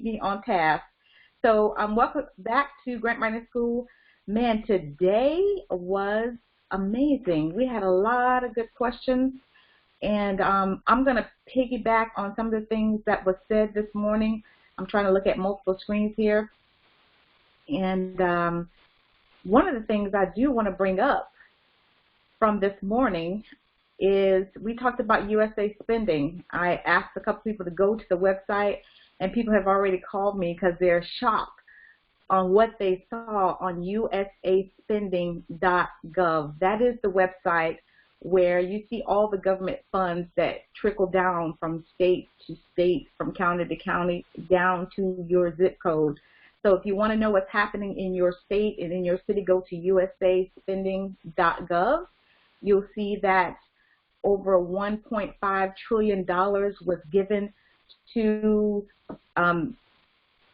keep me on task. So welcome back to Grant Writing School. Man, today was amazing. We had a lot of good questions, and I'm going to piggyback on some of the things that was said this morning. I'm trying to look at multiple screens here. And one of the things I do want to bring up from this morning is we talked about USA Spending. I asked a couple people to go to the website, and people have already called me because they're shocked on what they saw on Usaspending.gov. That is the website where you see all the government funds that trickle down from state to state, from county to county, down to your zip code. So if you want to know what's happening in your state and in your city, go to usaspending.gov. You'll see that over $1.5 trillion was given to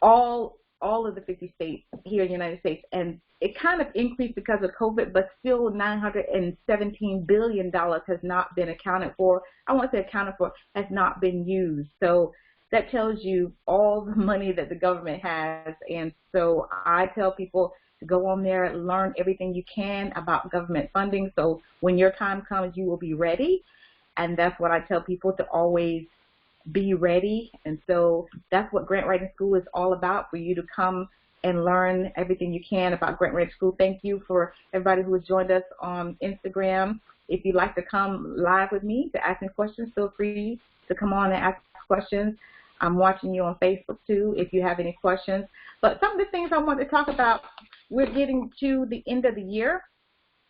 all of the 50 states here in the United States. And it kind of increased because of COVID, but still $917 billion has not been accounted for. I won't say accounted for, has not been used. So that tells you all the money that the government has. And so I tell people to go on there, learn everything you can about government funding. So when your time comes, you will be ready. And that's what I tell people, to always be ready. And so that's what Grant Writing School is all about, for you to come and learn everything you can about Grant Writing School. Thank you for everybody who has joined us on Instagram. If you'd like to come live with me to ask me questions, feel free to come on and ask questions. I'm watching you on Facebook too if you have any questions. But some of the things I want to talk about, we're getting to the end of the year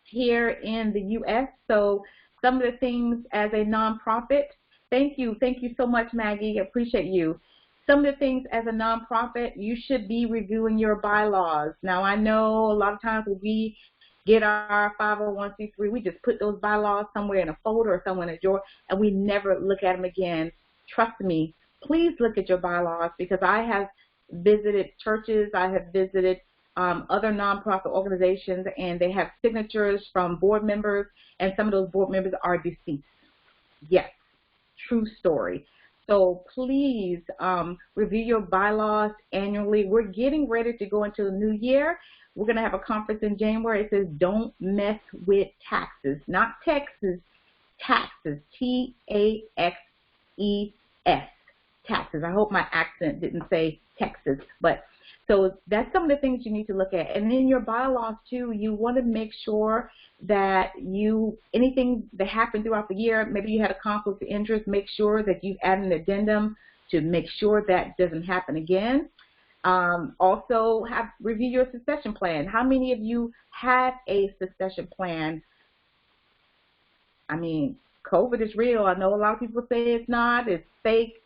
here in the U.S. So some of the things as a nonprofit, thank you so much, Maggie, I appreciate you. Some of the things as a nonprofit, you should be reviewing your bylaws. Now, I know a lot of times when we get our 501c3, we just put those bylaws somewhere in a folder or somewhere in a drawer, and we never look at them again. Trust me, please look at your bylaws, because I have visited churches, I have visited other nonprofit organizations, and they have signatures from board members, and some of those board members are deceased. Yes, true story. So please review your bylaws annually. We're getting ready to go into the new year. We're going to have a conference in January. It says don't mess with taxes, not Texas, taxes, T-A-X-E-S, taxes. I hope my accent didn't say Texas, but so that's some of the things you need to look at. And in your bylaws too, you want to make sure that anything that happened throughout the year, maybe you had a conflict of interest, make sure that you add an addendum to make sure that doesn't happen again. Also, review your succession plan. How many of you have a succession plan? I mean, COVID is real. I know a lot of people say it's not, it's fake,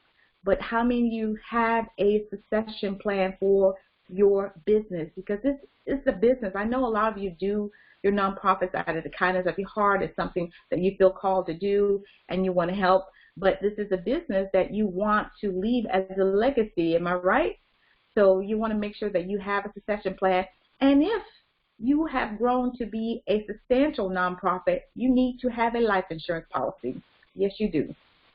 but how many of you have a succession plan for your business? Because this is a business. I know a lot of you do your nonprofits out of the kindness of your heart. It's something that you feel called to do and you want to help, but this is a business that you want to leave as a legacy. Am I right? So you want to make sure that you have a succession plan. And if you have grown to be a substantial nonprofit, you need to have a life insurance policy. Yes, you do.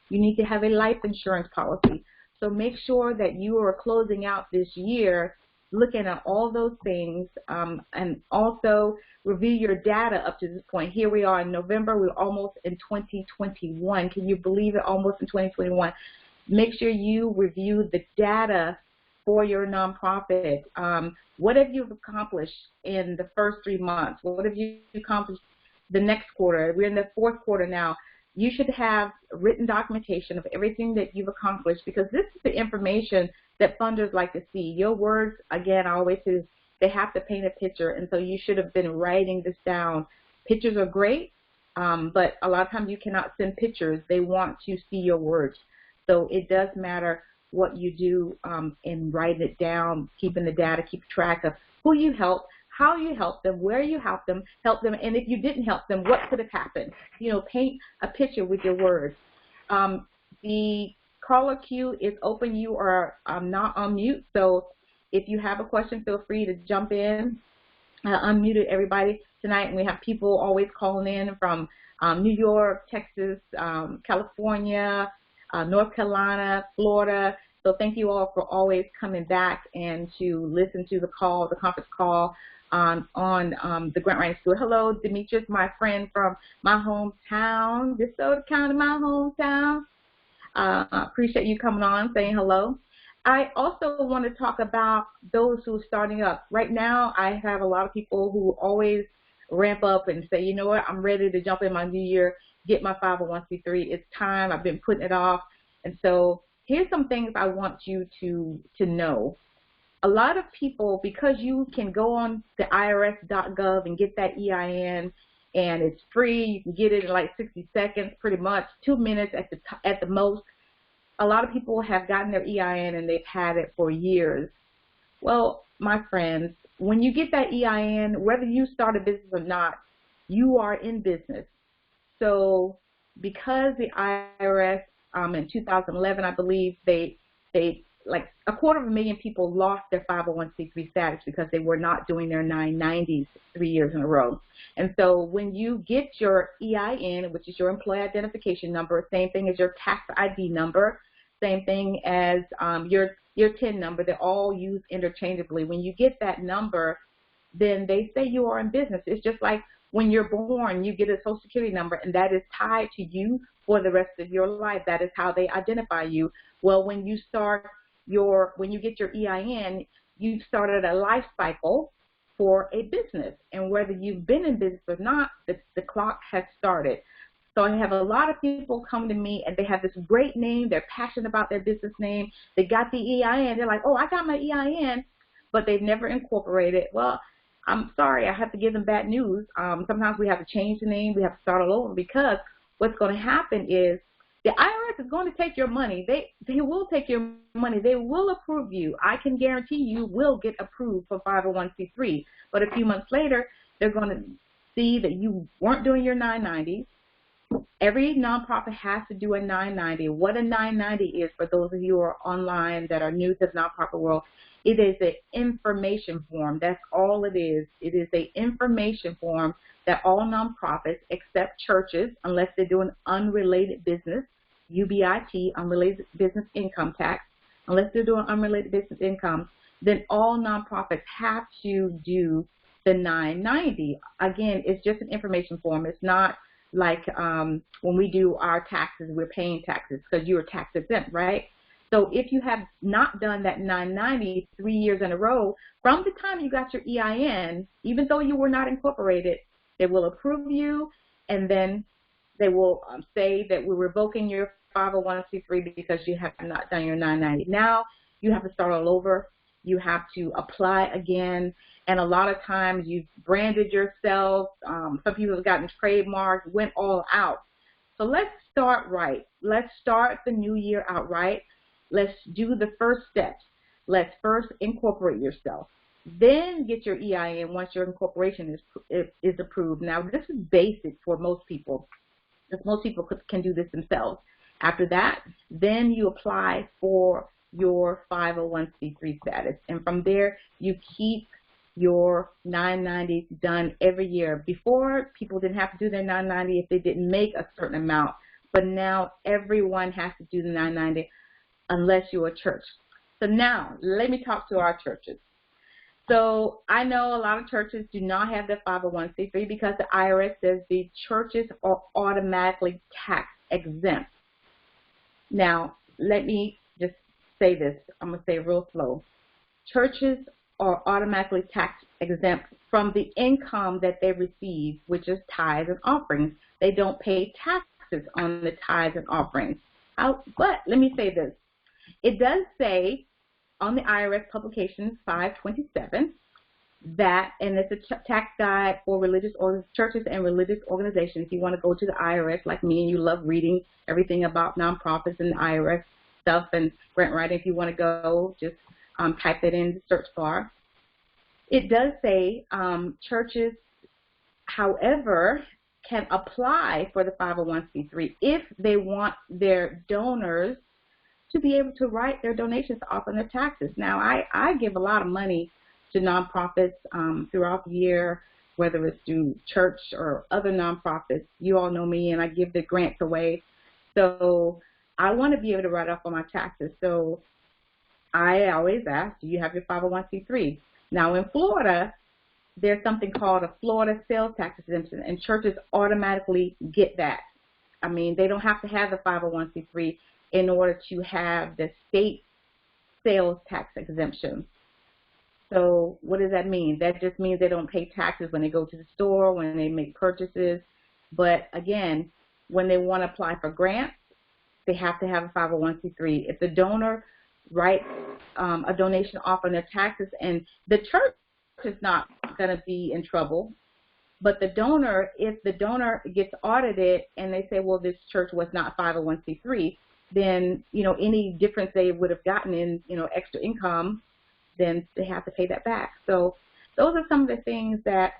You need to have a life insurance policy. So make sure that you are closing out this year looking at all those things, and also review your data up to this point. Here we are in November. We're almost in 2021. Can you believe it? Almost in 2021. Make sure you review the data for your nonprofit. What have you accomplished in the first 3 months? What have you accomplished the next quarter? We're in the fourth quarter now. You should have written documentation of everything that you've accomplished, because this is the information that funders like to see. Your words, again, I always say, they have to paint a picture, and so you should have been writing this down. Pictures are great, but a lot of times you cannot send pictures. They want to see your words. So it does matter what you do in writing it down, keeping the data, keep track of who you help, how you help them, where you help them, and if you didn't help them, what could have happened. You know, paint a picture with your words. The caller queue is open. You are not on mute, so if you have a question, feel free to jump in. I unmuted everybody tonight, and we have people always calling in from New York, Texas, California, North Carolina, Florida. So thank you all for always coming back and to listen to the conference call on the Grant Writing School. Hello, Demetrius, my friend from my hometown, DeSoto County, my hometown. Appreciate you coming on, saying hello. I also want to talk about those who are starting up. Right now, I have a lot of people who always ramp up and say, you know what, I'm ready to jump in my new year, get my 501c3. It's time. I've been putting it off. And so here's some things I want you to know. A lot of people, because you can go on the irs.gov and get that EIN, and it's free, you can get it in like 60 seconds, pretty much 2 minutes at the most. A lot of people have gotten their EIN and they've had it for years. Well, my friends, when you get that EIN, whether you start a business or not, you are in business. So because the IRS in 2011, I believe, they like 250,000 people lost their 501c3 status because they were not doing their 990s 3 years in a row. And so when you get your EIN, which is your employee identification number, same thing as your tax ID number, same thing as your TIN number, they're all used interchangeably. When you get that number, then they say you are in business. It's just like when you're born, you get a Social Security number, and that is tied to you for the rest of your life. That is how they identify you. Well, when you get your EIN, you've started a life cycle for a business. And whether you've been in business or not, the clock has started. So I have a lot of people come to me, and they have this great name. They're passionate about their business name. They got the EIN. They're like, oh, I got my EIN, but they've never incorporated. Well, I'm sorry. I have to give them bad news. Sometimes we have to change the name. We have to start all over, because what's going to happen is the IRS is going to take your money. They will take your money. They will approve you. I can guarantee you will get approved for 501c3. But a few months later, they're going to see that you weren't doing your 990. Every nonprofit has to do a 990. What a 990 is, for those of you who are online that are new to the nonprofit world, it is an information form. That's all it is. It is an information form that all nonprofits, except churches, unless they're doing unrelated business, UBIT, unrelated business income tax, unless they're doing unrelated business income, then all nonprofits have to do the 990. Again, it's just an information form. It's not like when we do our taxes, we're paying taxes because you are tax exempt, right? So if you have not done that 990 3 years in a row, from the time you got your EIN, even though you were not incorporated, they will approve you, and then they will say that we're revoking your 501c3 because you have not done your 990. Now you have to start all over. You have to apply again, and a lot of times you've branded yourself. Some people have gotten trademarks, went all out. So let's start right. Let's start the new year out right. Let's do the first steps. Let's first incorporate yourself. Then get your EIN once your incorporation is approved. Now, this is basic for most people, because most people can do this themselves. After that, then you apply for your 501c3 status. And from there, you keep your 990 done every year. Before, people didn't have to do their 990 if they didn't make a certain amount. But now everyone has to do the 990 unless you're a church. So now, let me talk to our churches. So I know a lot of churches do not have the 501c3 because the IRS says the churches are automatically tax exempt. Now, let me just say this. I'm going to say it real slow. Churches are automatically tax exempt from the income that they receive, which is tithes and offerings. They don't pay taxes on the tithes and offerings. But let me say this. It does say on the IRS publication 527 that, and it's a tax guide for religious churches and religious organizations. If you want to go to the IRS like me and you love reading everything about nonprofits and the IRS stuff and grant writing, if you want to go, just type that in the search bar. It does say churches, however, can apply for the 501c3 if they want their donors to be able to write their donations off on their taxes. Now, I give a lot of money to nonprofits throughout the year, whether it's through church or other nonprofits. You all know me, and I give the grants away. So I want to be able to write off on my taxes. So I always ask, do you have your 501c3? Now in Florida, there's something called a Florida sales tax exemption, and churches automatically get that. I mean, they don't have to have the 501c3 in order to have the state sales tax exemption. So what does that mean? That just means they don't pay taxes when they go to the store, when they make purchases. But again, when they want to apply for grants, they have to have a 501c3. If the donor writes a donation off on their taxes, and the church is not going to be in trouble, but the donor, if the donor gets audited and they say, well, this church was not 501c3, then, you know, any difference they would have gotten in, you know, extra income, then they have to pay that back. So those are some of the things that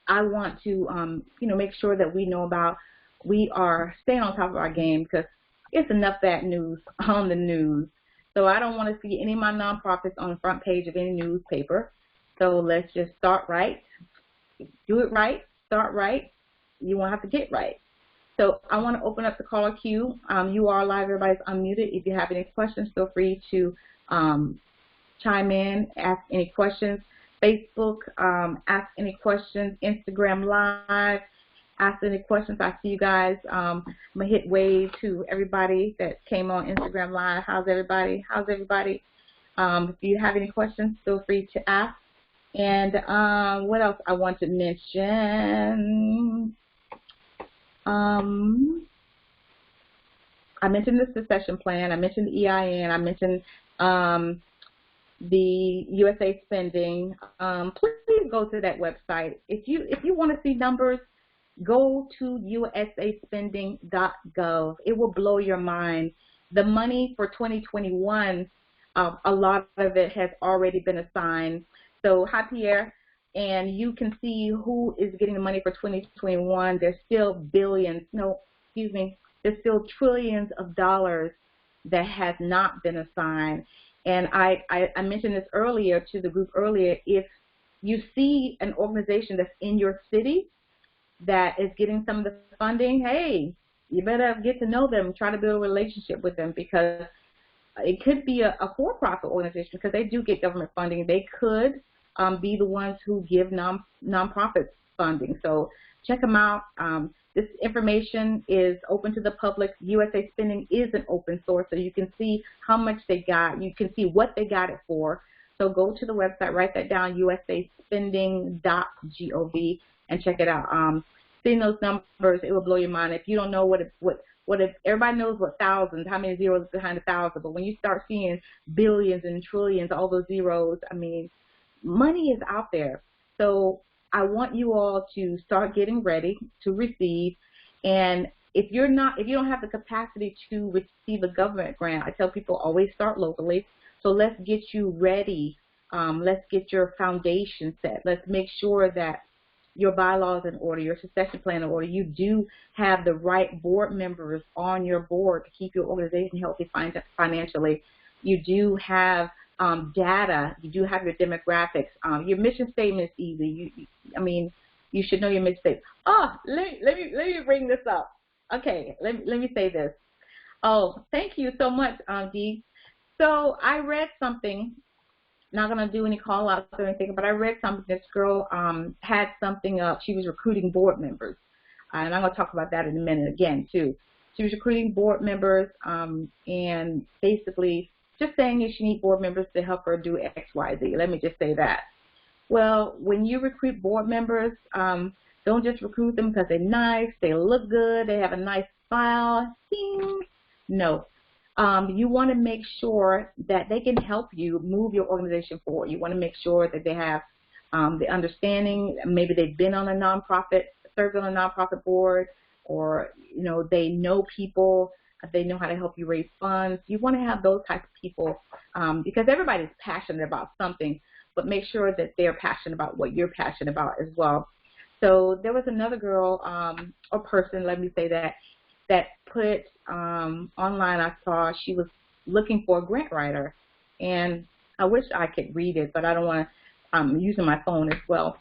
I want to, you know, make sure that we know about. We are staying on top of our game because it's enough bad news on the news. So I don't want to see any of my nonprofits on the front page of any newspaper. So let's just start right, do it right, start right. You won't have to get right. So I want to open up the caller queue. You are live. Everybody's unmuted. If you have any questions, feel free to chime in, ask any questions. Facebook, ask any questions. Instagram Live, ask any questions. I see you guys. I'm going to hit wave to everybody that came on Instagram Live. How's everybody? How's everybody? If you have any questions, feel free to ask. And what else I want to mention? I mentioned the succession plan. I mentioned the EIN. I mentioned the USA Spending. Please go to that website. If you want to see numbers, go to Usaspending.gov. It will blow your mind. The money for 2021, a lot of it has already been assigned. So, hi, Pierre. And you can see who is getting the money for 2021. There's still billions, no, excuse me, there's still trillions of dollars that has not been assigned. And I mentioned this earlier to the group earlier. If you see an organization that's in your city that is getting some of the funding, hey, you better get to know them, try to build a relationship with them, because it could be a for-profit organization because they do get government funding. They could be the ones who give nonprofit funding. So check them out. This information is open to the public. USA Spending is an open source, so you can see how much they got. You can see what they got it for. So go to the website, write that down, usaspending.gov, and check it out. Seeing those numbers, it will blow your mind. If you don't know what if everybody knows what thousands, how many zeros behind a thousand, but when you start seeing billions and trillions, all those zeros, I mean, money is out there. So I want you all to start getting ready to receive. And if you don't have the capacity to receive a government grant, I tell people always start locally. So let's get you ready. Let's get your foundation set. Let's make sure that your bylaws in order, your succession plan in order. You do have the right board members on your board to keep your organization healthy financially. You do have data. You do have your demographics. Your mission statement is easy. I mean, you should know your mission statement. Oh, let me bring this up. Okay, let me say this. Oh, thank you so much, Dee. So I read something. Not going to do any call outs or anything, but I read something. This girl had something up. She was recruiting board members, and I'm going to talk about that in a minute again too. She was recruiting board members, and basically just saying that she needs board members to help her do X, Y, Z. Let me just say that. Well, when you recruit board members, don't just recruit them because they're nice, they look good, they have a nice smile. Ding. No. You want to make sure that they can help you move your organization forward. You want to make sure that they have the understanding. Maybe they've been on a nonprofit, served on a nonprofit board, or they know people. They know how to help you raise funds. You want to have those types of people because everybody's passionate about something, but make sure that they're passionate about what you're passionate about as well. So there was another girl or person, let me say that put online, I saw she was looking for a grant writer, and I wish I could read it, but I don't want to. I'm using my phone as well.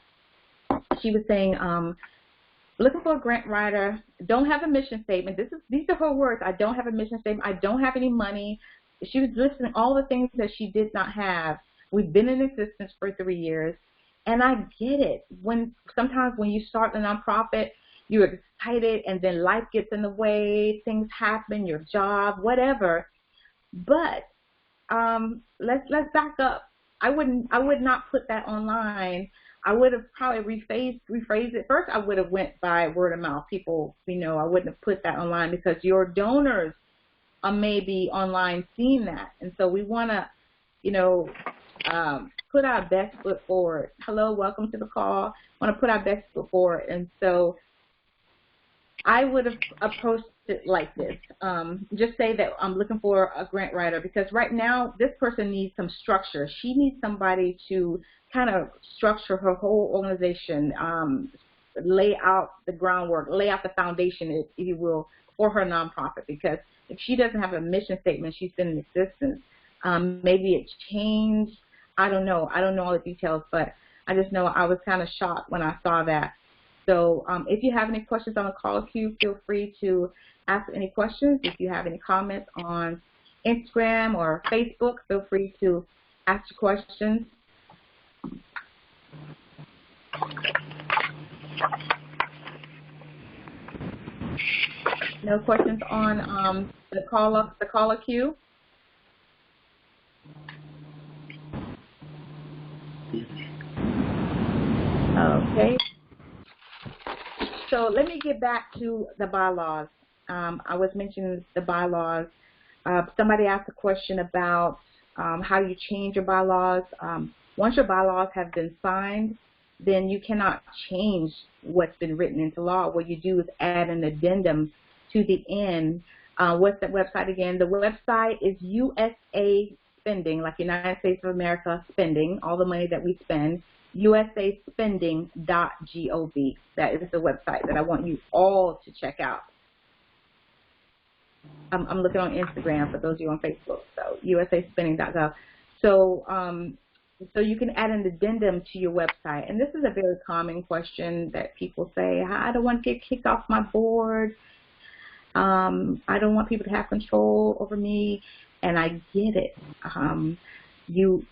She was saying, looking for a grant writer, don't have a mission statement. These are her words. I don't have a mission statement. I don't have any money. she was listing all the things that she did not have. We've been in existence for 3 years, and I get it. Sometimes when you start a nonprofit, you're excited, and then life gets in the way, things happen, your job, whatever. But let's back up. I would not put that online. I would have probably rephrased it. First, I would have went by word of mouth. People, I wouldn't have put that online because your donors are maybe online seeing that. And so we want to, put our best foot forward. Hello, welcome to the call. Want to put our best foot forward. And so I would have approached it like this. Just say that I'm looking for a grant writer, because right now this person needs some structure. She needs somebody to kind of structure her whole organization, lay out the groundwork, lay out the foundation, if you will, for her nonprofit. Because if she doesn't have a mission statement, she's been in existence. Maybe it changed. I don't know. I don't know all the details, but I just know I was kind of shocked when I saw that. So if you have any questions on the call queue, feel free to ask any questions. If you have any comments on Instagram or Facebook, feel free to ask your questions. No questions on the caller queue? Okay. So let me get back to the bylaws. I was mentioning the bylaws. Somebody asked a question about how you change your bylaws. Once your bylaws have been signed, then you cannot change what's been written into law. What you do is add an addendum to the end. What's that website again? The website is USA Spending, like United States of America spending, all the money that we spend. Usaspending.gov. That is the website that I want you all to check out. I'm looking on Instagram for those of you on Facebook. So Usaspending.gov. So so you can add an addendum to your website. And this is a very common question that people say, I don't want to get kicked off my board. I don't want people to have control over me. And I get it.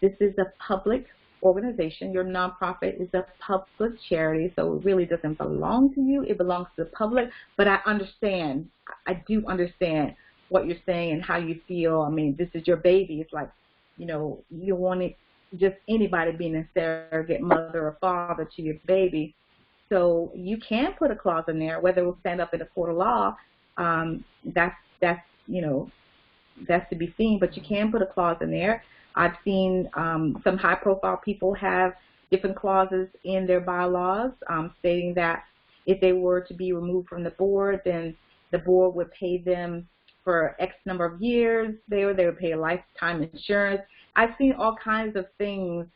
This is a public organization. Your nonprofit is a public charity, so it really doesn't belong to you. It belongs to the public. But I understand. I do understand what you're saying and how you feel. I mean, this is your baby. It's like, you want it, just anybody being a surrogate mother or father to your baby. So you can put a clause in there, whether it will stand up in a court of law. That's to be seen. But you can put a clause in there. I've seen some high-profile people have different clauses in their bylaws stating that if they were to be removed from the board, then the board would pay them for X number of years. They would pay a lifetime insurance. I've seen all kinds of things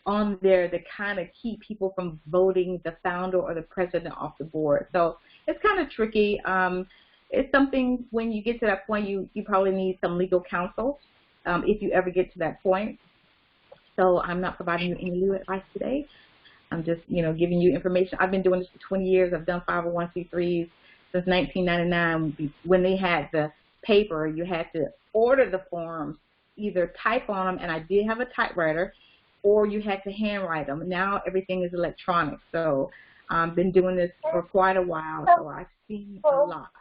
on there that kind of keep people from voting the founder or the president off the board. So it's kind of tricky. It's something, when you get to that point, you probably need some legal counsel. If you ever get to that point. So I'm not providing you any legal advice today. I'm just, giving you information. I've been doing this for 20 years. I've done 501c3s since 1999. When they had the paper, you had to order the forms, either type on them, and I did have a typewriter, or you had to handwrite them. Now everything is electronic. So I've been doing this for quite a while, so I've seen a lot.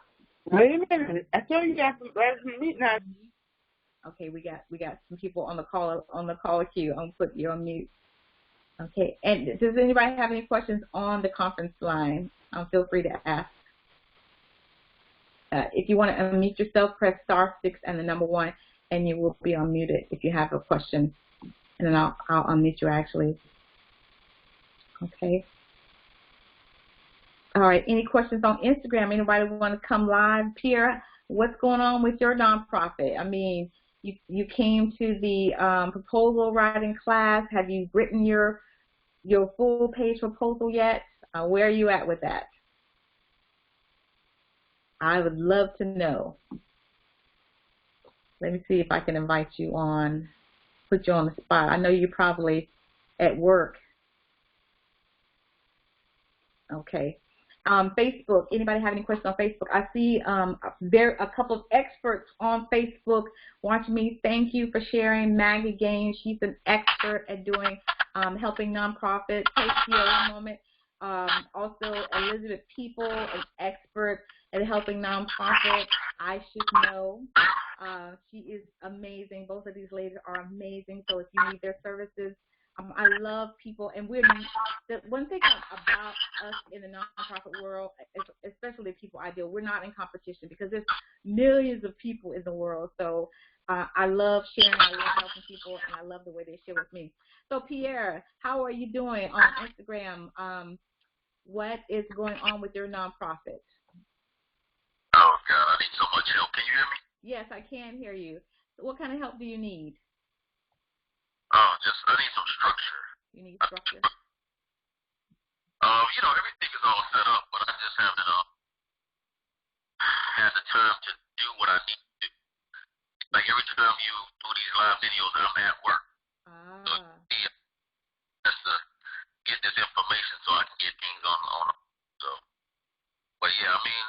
Wait a minute. I told you guys last meeting. Okay, we got some people on the call queue. I'm gonna put you on mute. Okay, and does anybody have any questions on the conference line? Feel free to ask. If you want to unmute yourself, press *6 and the number 1, and you will be unmuted if you have a question. And then I'll unmute you actually. Okay. All right. Any questions on Instagram? Anybody want to come live? Pierre, what's going on with your nonprofit? I mean, you came to the proposal writing class. Have you written your full page proposal yet? Where are you at with that? I would love to know. Let me see if I can invite you on, put you on the spot. I know you're probably at work. Okay. Facebook. Anybody have any questions on Facebook? I see there a couple of experts on Facebook watching me. Thank you for sharing. Maggie Gaines, she's an expert at doing helping nonprofits. Take a moment. Also, Elizabeth People, an expert at helping nonprofits. I should know. She is amazing. Both of these ladies are amazing. So if you need their services, I love people, and the one thing about us in the nonprofit world, especially the people I deal, we're not in competition because there's millions of people in the world. So I love sharing, I love helping people, and I love the way they share with me. So Pierre, how are you doing on Instagram? What is going on with your nonprofit? Oh God, I need so much help. Can you hear me? Yes, I can hear you. What kind of help do you need? I need some structure. You need structure? Everything is all set up, but I just haven't had the time to do what I need to do. Like every time you do these live videos, I'm at work. So yeah, just to get this information so I can get things on them. So, but yeah, I mean,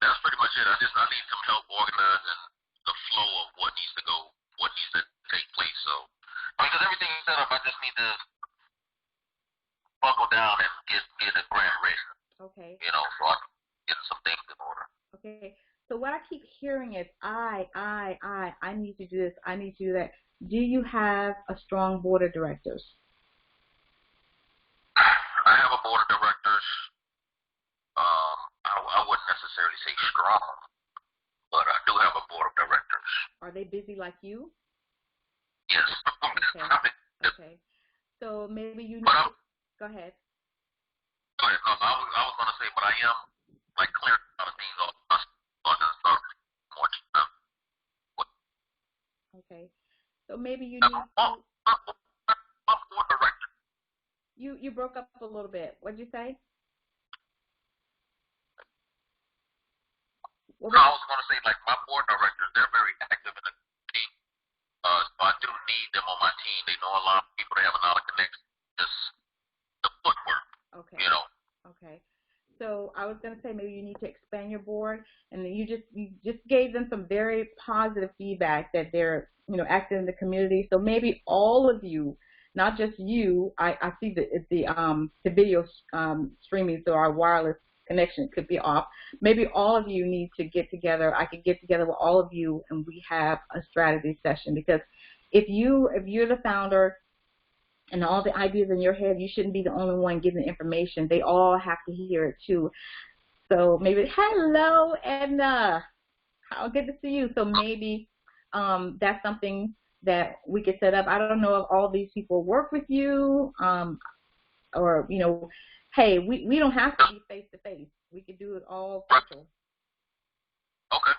that's pretty much it. I need some help organizing the flow of what needs to go, what needs to take place. So, because everything is set up, I just need to buckle down and get a grant ready. Okay. So I can get some things in order. Okay. So what I keep hearing is I need to do this, I need to do that. Do you have a strong board of directors? I have a board of directors. I wouldn't necessarily say strong, but I do have a board of directors. Are they busy like you? Yes. Okay. Okay. So maybe you need to, go ahead. Go ahead. No, I was going to say, but I am like clearing a lot of things off. More time. Okay. So maybe you need to. Board director. You broke up a little bit. What'd you say? No, I was going to say, like, my board directors, they're very active in the team. So I do need them on my team. They know a lot of people. They have a lot of connections. Just the footwork. Okay. Okay. So I was going to say maybe you need to expand your board, and you just gave them some very positive feedback that they're active in the community. So maybe all of you, not just you. I see the video streaming, so our wireless connection could be off. Maybe all of you need to get together. I could get together with all of you, and we have a strategy session, because if you're the founder and all the ideas in your head, you shouldn't be the only one giving the information. They all have to hear it too. So maybe, hello, Edna. How good to see you. So maybe that's something that we could set up. I don't know if all these people work with you, or hey, we don't have to be face to face. We could do it all virtual. Okay.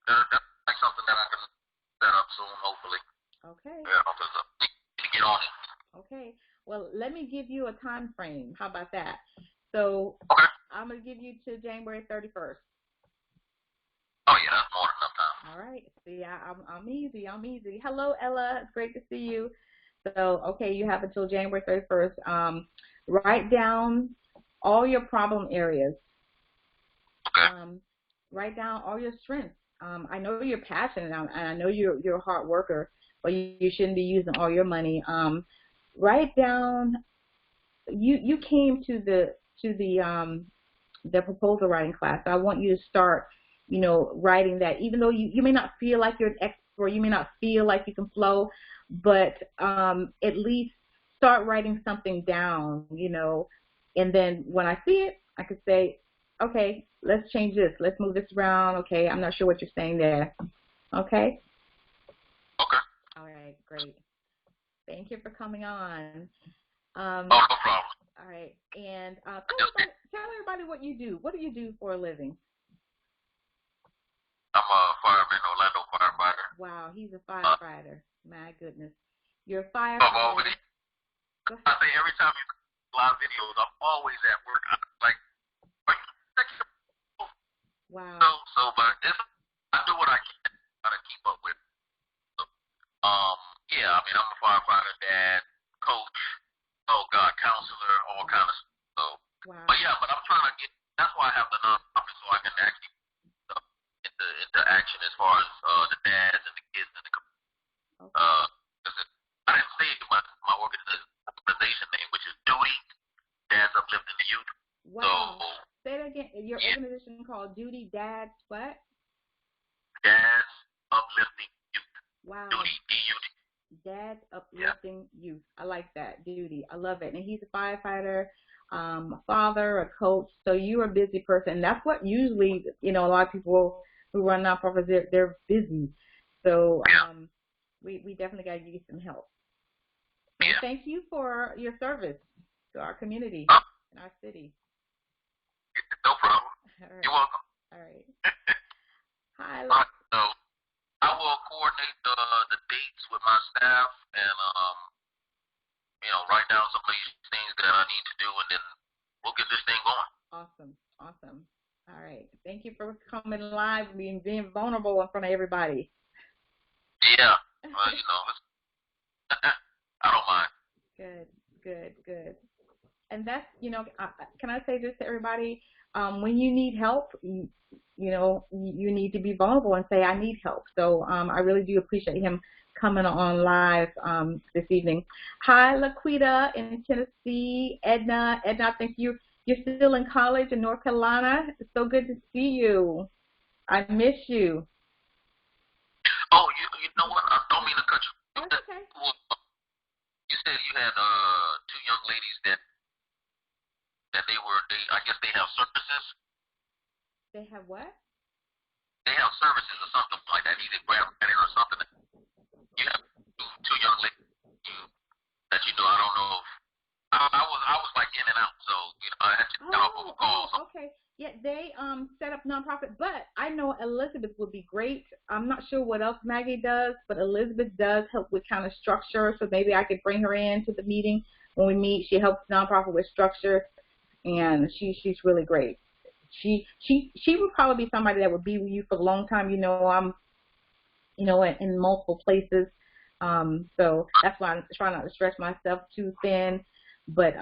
That's like something that I can set up soon, hopefully. Okay. Yeah, because I need to get on it. Okay. Well, let me give you a time frame. How about that? So okay. I'm going to give you to January 31st. Oh, yeah, that's more than enough time. All right. See, I'm easy. I'm easy. Hello, Ella. It's great to see you. So, okay, you have until January 31st. Write down all your problem areas. Okay. Write down all your strengths. I know you're passionate, and I know you're a hard worker, but you shouldn't be using all your money. Write down. You came to the proposal writing class. So I want you to start, writing that. Even though you may not feel like you're an expert, you may not feel like you can flow, but at least start writing something down, and then when I see it, I could say, okay, let's change this. Let's move this around. Okay, I'm not sure what you're saying there. Okay? Okay. All right, great. Thank you for coming on. No problem. All right, and tell everybody what you do. What do you do for a living? I'm a fireman, Orlando firefighter. Wow, he's a firefighter. My goodness. You're a firefighter. I say every time you live videos, I'm always at work. Wow. But I do what I can to keep up with. So, yeah, I mean, I'm a firefighter, dad, coach, counselor, all kind of stuff. So, wow. But yeah, but I'm trying to get your organization called Duty Dads what? Dads Uplifting Youth. Wow. Duty, D-U-D. Dads Uplifting Youth. I like that, Duty. I love it. And he's a firefighter, a father, a coach. So you're a busy person. That's what usually, a lot of people who run nonprofits, they're busy. So we definitely got to give you some help. And thank you for your service to our community and our city. No problem. All right. You're welcome. All right. Hi. So I will coordinate the dates with my staff and write down some of these things that I need to do, and then we'll get this thing going. Awesome. All right. Thank you for coming live and being vulnerable in front of everybody. Yeah. I don't mind. Good. And that's, can I say this to everybody? When you need help, you need to be vulnerable and say, I need help. So I really do appreciate him coming on live this evening. Hi, Laquita in Tennessee. Edna, I think you're still in college in North Carolina. It's so good to see you. I miss you. Oh, you know what? I don't mean to cut you. That's okay. You said you had two young ladies that I guess they have services. They have what? They have services or something like that, either grant writing or something. You have two young ladies that I don't know if I was like in and out, so I had to get off of a call. So. Okay. Yeah, they set up nonprofit, but I know Elizabeth would be great. I'm not sure what else Maggie does, but Elizabeth does help with kind of structure, so maybe I could bring her in to the meeting when we meet. She helps nonprofit with structure, and she's really great. She would probably be somebody that would be with you for a long time. I'm in multiple places, so that's why I'm trying not to stretch myself too thin. But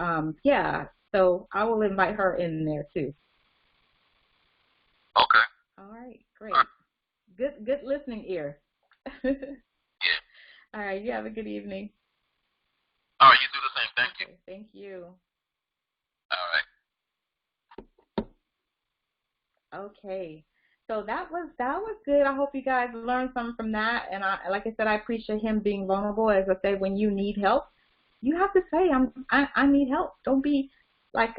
so I will invite her in there too. Okay. All right, great. Good listening ear. Yeah. All right, you have a good evening. All right, you do the same. Thank you. Thank you. All right. Okay. So that was good. I hope you guys learned something from that. And like I said, I appreciate him being vulnerable. As I said, when you need help, you have to say, I need help. Don't be like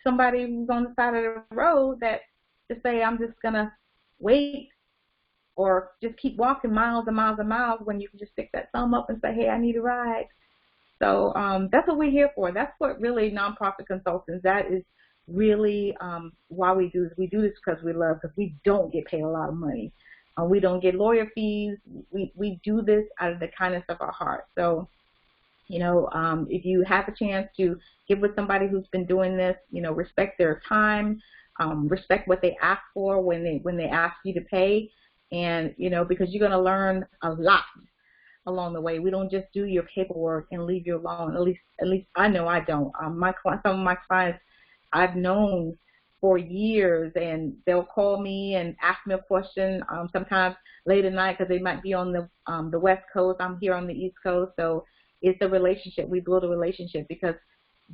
somebody who's on the side of the road that to say I'm just gonna wait or just keep walking miles and miles and miles when you can just stick that thumb up and say, hey, I need a ride. So that's what we're here for. That's what really nonprofit consultants, that is really why we do this. We do this because we love, because we don't get paid a lot of money. We don't get lawyer fees. We do this out of the kindness of our heart. So, if you have a chance to get with somebody who's been doing this, respect their time, respect what they ask for when they ask you to pay, and because you're going to learn a lot along the way. We don't just do your paperwork and leave you alone. At least I know I don't. Some of my clients I've known for years, and they'll call me and ask me a question. Sometimes late at night because they might be on the West Coast. I'm here on the East Coast, so it's a relationship. We build a relationship because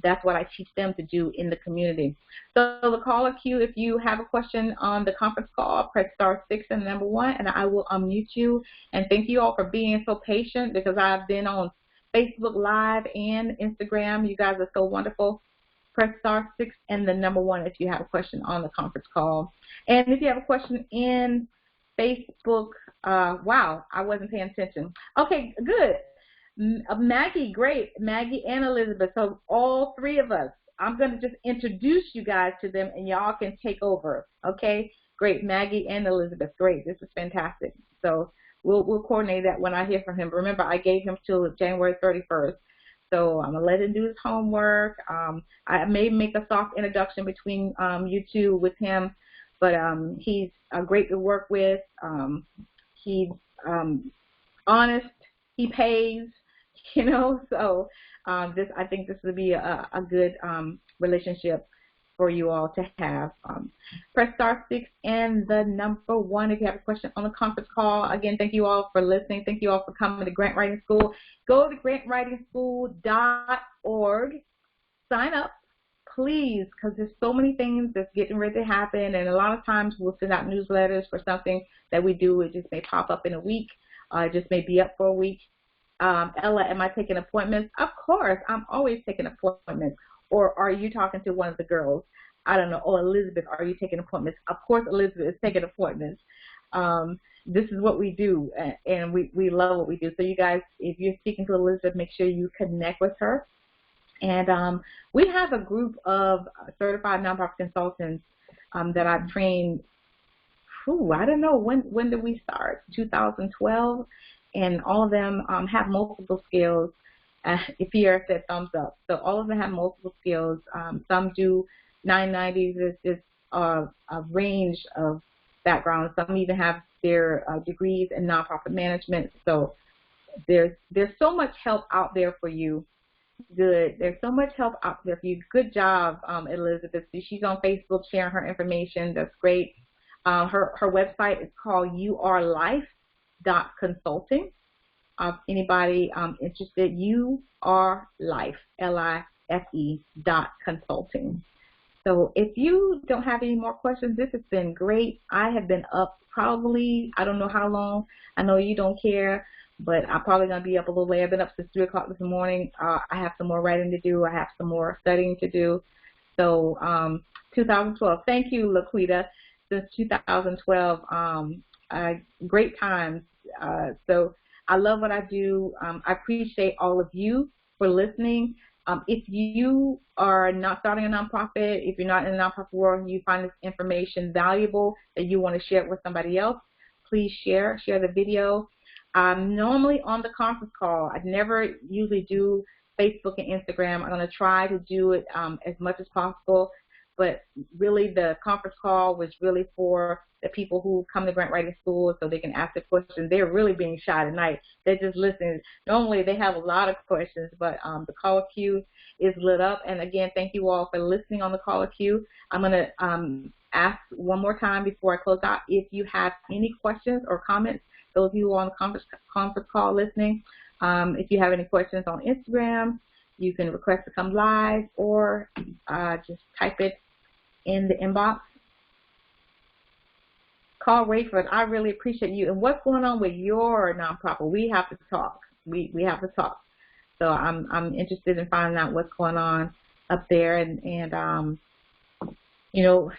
that's what I teach them to do in the community. So the caller queue, if you have a question on the conference call, press *6 and the number 1, and I will unmute you. And thank you all for being so patient, because I've been on Facebook Live and Instagram. You guys are so wonderful. Press *6 and the number 1 if you have a question on the conference call. And if you have a question in Facebook, wow, I wasn't paying attention. Okay, good. Maggie, great. Maggie and Elizabeth. So all three of us. I'm going to just introduce you guys to them, and y'all can take over. Okay? Great. Maggie and Elizabeth. Great. This is fantastic. So we'll coordinate that when I hear from him. Remember, I gave him till January 31st. So I'm going to let him do his homework. I may make a soft introduction between you two with him, but he's great to work with. He's honest. He pays. So I think this would be a good relationship for you all to have. Press *6 and the number 1 if you have a question on the conference call. Again, thank you all for listening. Thank you all for coming to Grant Writing School. Go to grantwritingschool.org. Sign up. please, because there's so many things that's getting ready to happen, and a lot of times we'll send out newsletters for something that we do. It just may pop up in a week. It just may be up for a week. Ella, am I taking appointments? Of course, I'm always taking appointments. Or are you talking to one of the girls? I don't know. Oh, Elizabeth, are you taking appointments? Of course, Elizabeth is taking appointments. This is what we do, and we love what we do. So you guys, if you're speaking to Elizabeth, make sure you connect with her. And we have a group of certified nonprofit consultants that I've trained. I don't know, when did we start? 2012, and all of them have multiple skills. Pierre said thumbs up. So all of them have multiple skills. Some do 990s. It's a range of backgrounds. Some even have their degrees in nonprofit management. So there's so much help out there for you. Good. There's so much help out there for you. Good job, Elizabeth. She's on Facebook sharing her information. That's great. Her website is called yourlife.consulting. Anybody interested, yourlife, L-I-F-E, .consulting. So if you don't have any more questions, this has been great. I have been up probably, I don't know how long. I know you don't care, but I'm probably going to be up a little late. I've been up since 3 o'clock this morning. I have some more writing to do. I have some more studying to do. So 2012. Thank you, Laquita. Since 2012, great times. So I love what I do. I appreciate all of you for listening. If you are not starting a nonprofit, if you're not in the nonprofit world and you find this information valuable that you want to share it with somebody else, please share the video. I'm normally on the conference call. I never usually do Facebook and Instagram. I'm going to try to do it as much as possible. But really, the conference call was really for the people who come to Grant Writing School so they can ask the questions. They're really being shy tonight. They're just listening. Normally, they have a lot of questions, but the caller queue is lit up. And again, thank you all for listening on the caller queue. I'm going to ask one more time before I close out. If you have any questions or comments, those of you on the conference call listening, if you have any questions on Instagram, you can request to come live or just type it in the inbox. Carl Rayford, I really appreciate you. And what's going on with your nonprofit? We have to talk. We have to talk. So I'm interested in finding out what's going on up there. And you know,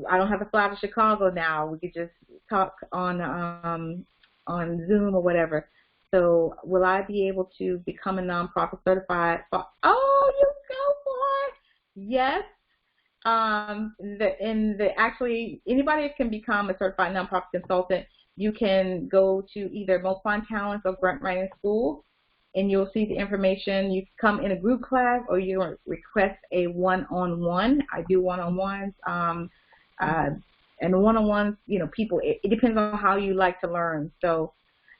I don't have to fly to Chicago now. We could just talk on Zoom or whatever. So will I be able to become a nonprofit certified? Oh, you go for it. Yes. Actually, anybody can become a certified nonprofit consultant. You can go to either Multiplying Talents or Grant Writing School, and you'll see the information. You can come in a group class, or you request a one-on-one. I do one-on-ones, and one-on-ones, you know, people. It depends on how you like to learn. So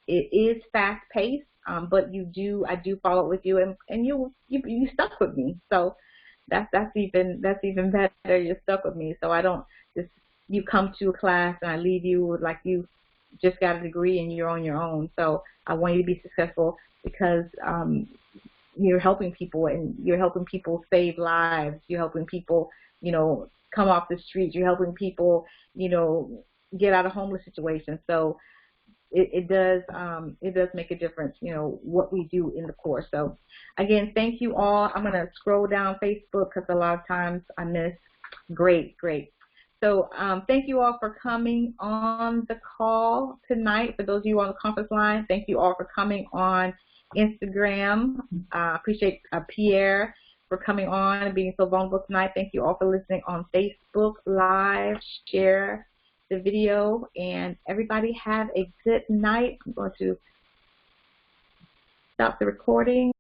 it is fast-paced, but I do follow up with you, and you stuck with me. So. That's even better. You're stuck with me, so I don't just you come to a class and I leave you like you just got a degree and you're on your own. So I want you to be successful because you're helping people and you're helping people save lives. You're helping people, you know, come off the streets. You're helping people, you know, get out of homeless situations. So it does make a difference, you know, what we do in the course. So, again, thank you all. I'm going to scroll down Facebook because a lot of times I miss. Great. So thank you all for coming on the call tonight. For those of you on the conference line, thank you all for coming on Instagram. Appreciate Pierre for coming on and being so vulnerable tonight. Thank you all for listening on Facebook Live. Share the video, and everybody have a good night. I'm going to stop the recording.